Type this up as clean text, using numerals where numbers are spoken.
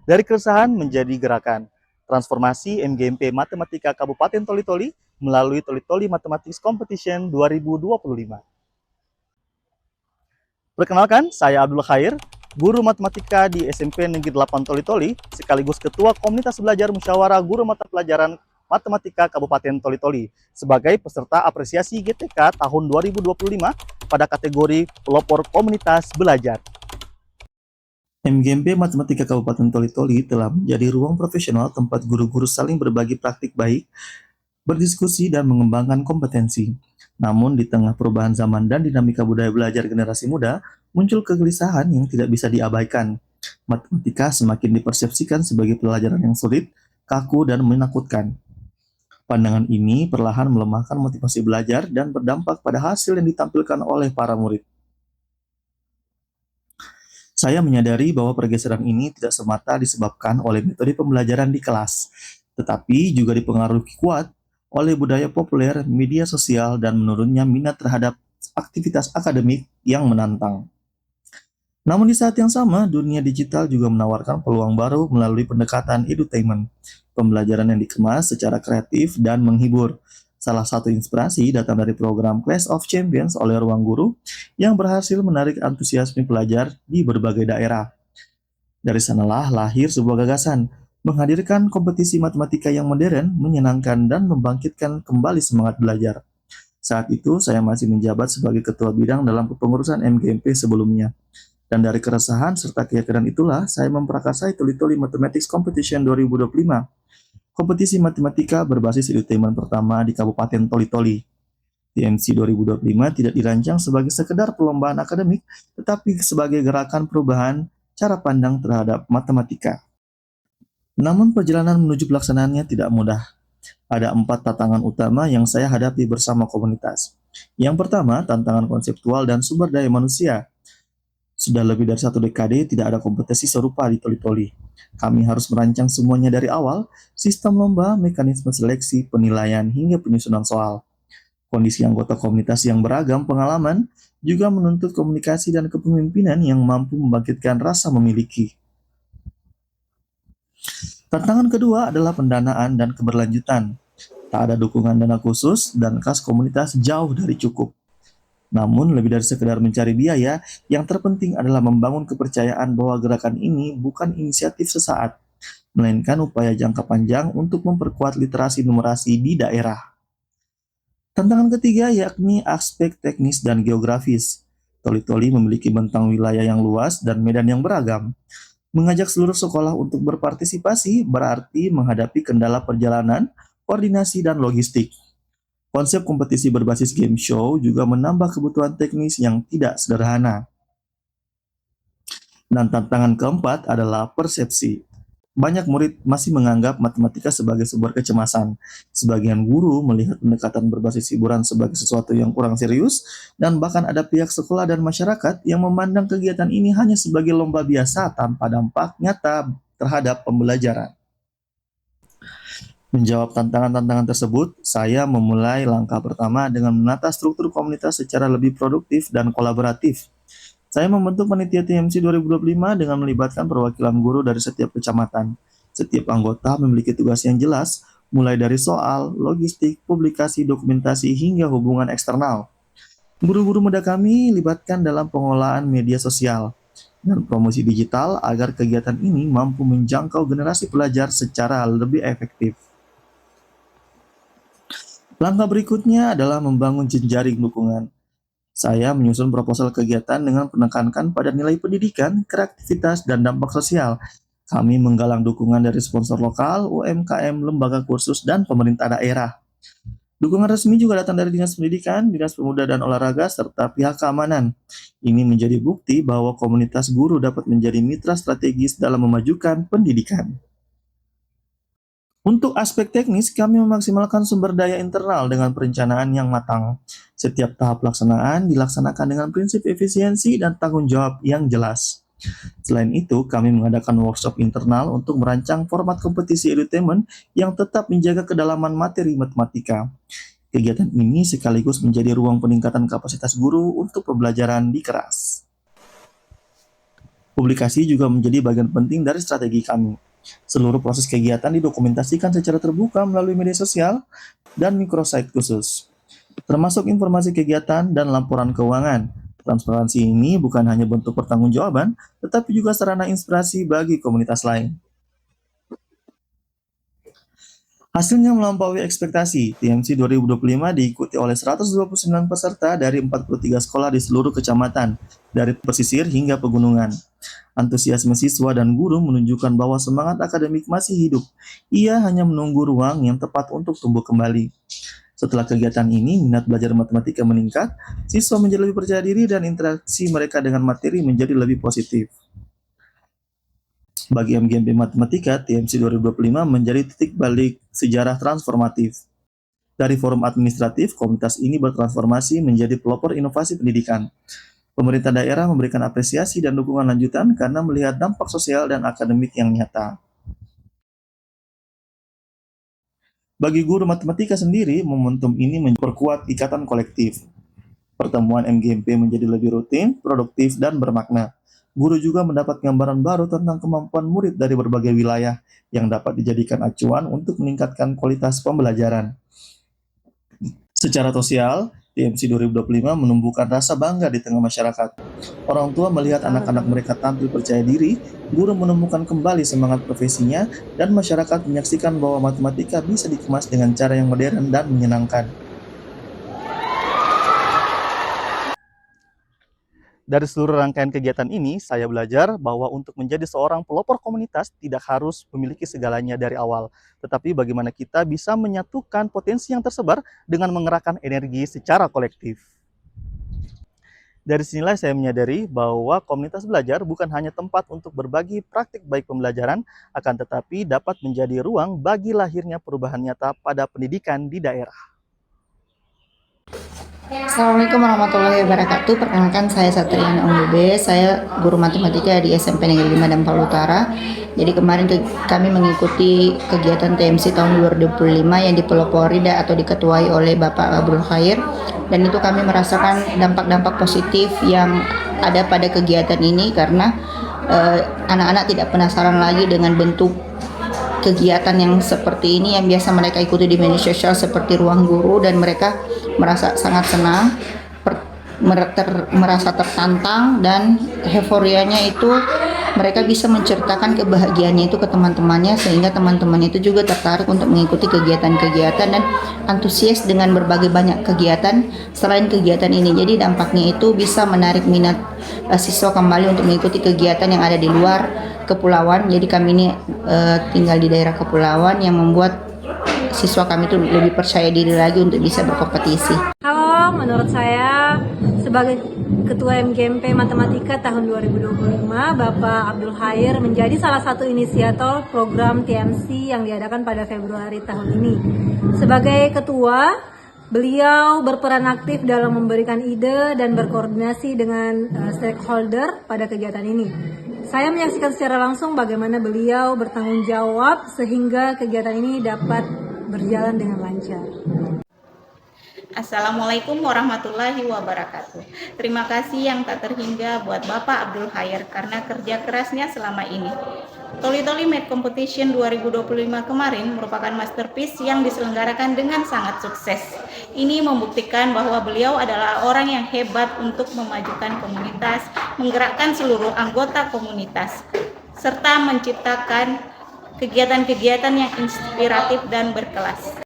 Dari keresahan menjadi gerakan. Transformasi MGMP Matematika Kabupaten Toli-Toli melalui Toli-Toli Mathematics Competition 2025. Perkenalkan, saya Abdul Khair, guru matematika di SMP Negeri 8 Toli-Toli, sekaligus Ketua Komunitas Belajar Musyawarah Guru Mata Pelajaran Matematika Kabupaten Toli-Toli sebagai peserta apresiasi GTK tahun 2025 pada kategori pelopor komunitas belajar. MGMP Matematika Kabupaten Toli-Toli telah menjadi ruang profesional tempat guru-guru saling berbagi praktik baik, berdiskusi, dan mengembangkan kompetensi. Namun, di tengah perubahan zaman dan dinamika budaya belajar generasi muda, muncul kegelisahan yang tidak bisa diabaikan. Matematika semakin dipersepsikan sebagai pelajaran yang sulit, kaku, dan menakutkan. Pandangan ini perlahan melemahkan motivasi belajar dan berdampak pada hasil yang ditampilkan oleh para murid. Saya menyadari bahwa pergeseran ini tidak semata disebabkan oleh metode pembelajaran di kelas, tetapi juga dipengaruhi kuat oleh budaya populer, media sosial, dan menurunnya minat terhadap aktivitas akademik yang menantang. Namun di saat yang sama, dunia digital juga menawarkan peluang baru melalui pendekatan edutainment, pembelajaran yang dikemas secara kreatif dan menghibur. Salah satu inspirasi datang dari program Clash of Champions oleh Ruang Guru yang berhasil menarik antusiasme pelajar di berbagai daerah. Dari sanalah lahir sebuah gagasan, menghadirkan kompetisi matematika yang modern, menyenangkan, dan membangkitkan kembali semangat belajar. Saat itu, saya masih menjabat sebagai ketua bidang dalam kepengurusan MGMP sebelumnya. Dan dari keresahan serta keyakinan itulah, saya memprakarsai Toli-Toli Mathematics Competition 2025, kompetisi matematika berbasis edutainment pertama di Kabupaten Toli-Toli. TMC 2025 tidak dirancang sebagai sekedar perlombaan akademik, tetapi sebagai gerakan perubahan cara pandang terhadap matematika. Namun perjalanan menuju pelaksanaannya tidak mudah. Ada 4 tantangan utama yang saya hadapi bersama komunitas. Yang pertama, tantangan konseptual dan sumber daya manusia. Sudah lebih dari 1 dekade tidak ada kompetisi serupa di Toli-Toli. Kami harus merancang semuanya dari awal, sistem lomba, mekanisme seleksi, penilaian, hingga penyusunan soal. Kondisi anggota komunitas yang beragam pengalaman juga menuntut komunikasi dan kepemimpinan yang mampu membangkitkan rasa memiliki. Tantangan kedua adalah pendanaan dan keberlanjutan. Tak ada dukungan dana khusus dan kas komunitas jauh dari cukup. Namun, lebih dari sekedar mencari biaya, yang terpenting adalah membangun kepercayaan bahwa gerakan ini bukan inisiatif sesaat, melainkan upaya jangka panjang untuk memperkuat literasi numerasi di daerah. Tantangan ketiga yakni aspek teknis dan geografis. Toli-Toli memiliki bentang wilayah yang luas dan medan yang beragam. Mengajak seluruh sekolah untuk berpartisipasi berarti menghadapi kendala perjalanan, koordinasi, dan logistik. Konsep kompetisi berbasis game show juga menambah kebutuhan teknis yang tidak sederhana. Dan tantangan keempat adalah persepsi. Banyak murid masih menganggap matematika sebagai sumber kecemasan. Sebagian guru melihat pendekatan berbasis hiburan sebagai sesuatu yang kurang serius, dan bahkan ada pihak sekolah dan masyarakat yang memandang kegiatan ini hanya sebagai lomba biasa tanpa dampak nyata terhadap pembelajaran. Menjawab tantangan-tantangan tersebut, saya memulai langkah pertama dengan menata struktur komunitas secara lebih produktif dan kolaboratif. Saya membentuk panitia TMC 2025 dengan melibatkan perwakilan guru dari setiap kecamatan. Setiap anggota memiliki tugas yang jelas, mulai dari soal, logistik, publikasi, dokumentasi, hingga hubungan eksternal. Guru-guru muda kami libatkan dalam pengolahan media sosial dan promosi digital agar kegiatan ini mampu menjangkau generasi pelajar secara lebih efektif. Langkah berikutnya adalah membangun jejaring dukungan. Saya menyusun proposal kegiatan dengan menekankan pada nilai pendidikan, kreativitas, dan dampak sosial. Kami menggalang dukungan dari sponsor lokal, UMKM, lembaga kursus, dan pemerintah daerah. Dukungan resmi juga datang dari Dinas Pendidikan, Dinas Pemuda dan Olahraga, serta pihak keamanan. Ini menjadi bukti bahwa komunitas guru dapat menjadi mitra strategis dalam memajukan pendidikan. Untuk aspek teknis, kami memaksimalkan sumber daya internal dengan perencanaan yang matang. Setiap tahap pelaksanaan dilaksanakan dengan prinsip efisiensi dan tanggung jawab yang jelas. Selain itu, kami mengadakan workshop internal untuk merancang format kompetisi edutainment yang tetap menjaga kedalaman materi matematika. Kegiatan ini sekaligus menjadi ruang peningkatan kapasitas guru untuk pembelajaran di kelas. Publikasi juga menjadi bagian penting dari strategi kami. Seluruh proses kegiatan didokumentasikan secara terbuka melalui media sosial dan microsite khusus, termasuk informasi kegiatan dan laporan keuangan. Transparansi ini bukan hanya bentuk pertanggungjawaban, tetapi juga sarana inspirasi bagi komunitas lain. Hasilnya melampaui ekspektasi. TMC 2025 diikuti oleh 129 peserta dari 43 sekolah di seluruh kecamatan, dari pesisir hingga pegunungan. Antusiasme siswa dan guru menunjukkan bahwa semangat akademik masih hidup. Ia hanya menunggu ruang yang tepat untuk tumbuh kembali. Setelah kegiatan ini, minat belajar matematika meningkat, siswa menjadi lebih percaya diri dan interaksi mereka dengan materi menjadi lebih positif. Bagi MGMP Matematika, TMC 2025 menjadi titik balik sejarah transformatif. Dari forum administratif, komunitas ini bertransformasi menjadi pelopor inovasi pendidikan. Pemerintah daerah memberikan apresiasi dan dukungan lanjutan karena melihat dampak sosial dan akademik yang nyata. Bagi guru matematika sendiri, momentum ini memperkuat ikatan kolektif. Pertemuan MGMP menjadi lebih rutin, produktif, dan bermakna. Guru juga mendapat gambaran baru tentang kemampuan murid dari berbagai wilayah yang dapat dijadikan acuan untuk meningkatkan kualitas pembelajaran. Secara sosial, TMC 2025 menumbuhkan rasa bangga di tengah masyarakat. Orang tua melihat anak-anak mereka tampil percaya diri, guru menemukan kembali semangat profesinya, dan masyarakat menyaksikan bahwa matematika bisa dikemas dengan cara yang modern dan menyenangkan. Dari seluruh rangkaian kegiatan ini, saya belajar bahwa untuk menjadi seorang pelopor komunitas tidak harus memiliki segalanya dari awal, tetapi bagaimana kita bisa menyatukan potensi yang tersebar dengan mengerahkan energi secara kolektif. Dari sinilah saya menyadari bahwa komunitas belajar bukan hanya tempat untuk berbagi praktik baik pembelajaran, akan tetapi dapat menjadi ruang bagi lahirnya perubahan nyata pada pendidikan di daerah. Assalamualaikum warahmatullahi wabarakatuh. Perkenalkan, saya Satriana Unggube. Saya guru matematika di SMP Negeri 5 Dampal Utara. Jadi kemarin kami mengikuti kegiatan TMC tahun 2025 yang dipelopori atau diketuai oleh Bapak Abdul Khair. Dan itu kami merasakan dampak-dampak positif yang ada pada kegiatan ini karena anak-anak tidak penasaran lagi dengan bentuk kegiatan yang seperti ini yang biasa mereka ikuti di media sosial seperti Ruang Guru, dan mereka merasa sangat senang, merasa tertantang, dan euforianya itu mereka bisa menceritakan kebahagiaannya itu ke teman-temannya, sehingga teman-teman itu juga tertarik untuk mengikuti kegiatan-kegiatan dan antusias dengan berbagai banyak kegiatan selain kegiatan ini. Jadi dampaknya itu bisa menarik minat siswa kembali untuk mengikuti kegiatan yang ada di luar kepulauan. Jadi kami ini tinggal di daerah kepulauan yang membuat siswa kami itu lebih percaya diri lagi untuk bisa berkompetisi. Halo, menurut saya sebagai Ketua MGMP Matematika tahun 2025, Bapak Abdul Khair menjadi salah satu inisiator program TMC yang diadakan pada Februari tahun ini. Sebagai Ketua, beliau berperan aktif dalam memberikan ide dan berkoordinasi dengan stakeholder pada kegiatan ini. Saya menyaksikan secara langsung bagaimana beliau bertanggung jawab sehingga kegiatan ini dapat berjalan dengan lancar. Assalamualaikum warahmatullahi wabarakatuh. Terima kasih yang tak terhingga buat Bapak Abdul Khair karena kerja kerasnya selama ini. Toli Toli Math Competition 2025 kemarin merupakan masterpiece yang diselenggarakan dengan sangat sukses. Ini membuktikan bahwa beliau adalah orang yang hebat untuk memajukan komunitas, menggerakkan seluruh anggota komunitas, serta menciptakan kegiatan-kegiatan yang inspiratif dan berkelas.